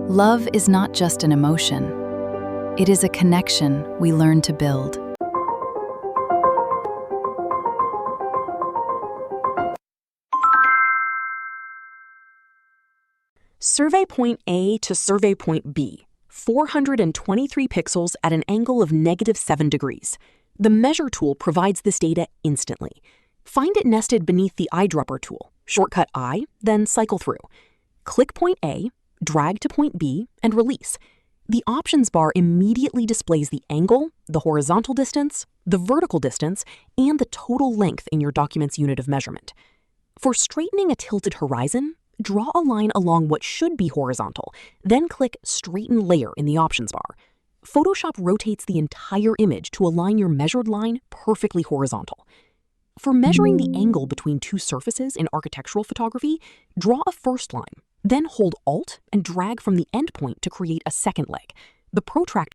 Love is not just an emotion. It is a connection we learn to build. Survey point A to survey point B, 423 pixels at an angle of -7 degrees. The Measure tool provides this data instantly. Find it nested beneath the eyedropper tool, shortcut I, then cycle through. Click point A, drag to point B, and release. The options bar immediately displays the angle, the horizontal distance, the vertical distance, and the total length in your document's unit of measurement. For straightening a tilted horizon, draw a line along what should be horizontal, then click Straighten Layer in the options bar. Photoshop rotates the entire image to align your measured line perfectly horizontal. For measuring the angle between two surfaces in architectural photography, draw a first line, then hold Alt and drag from the endpoint to create a second leg. The protractor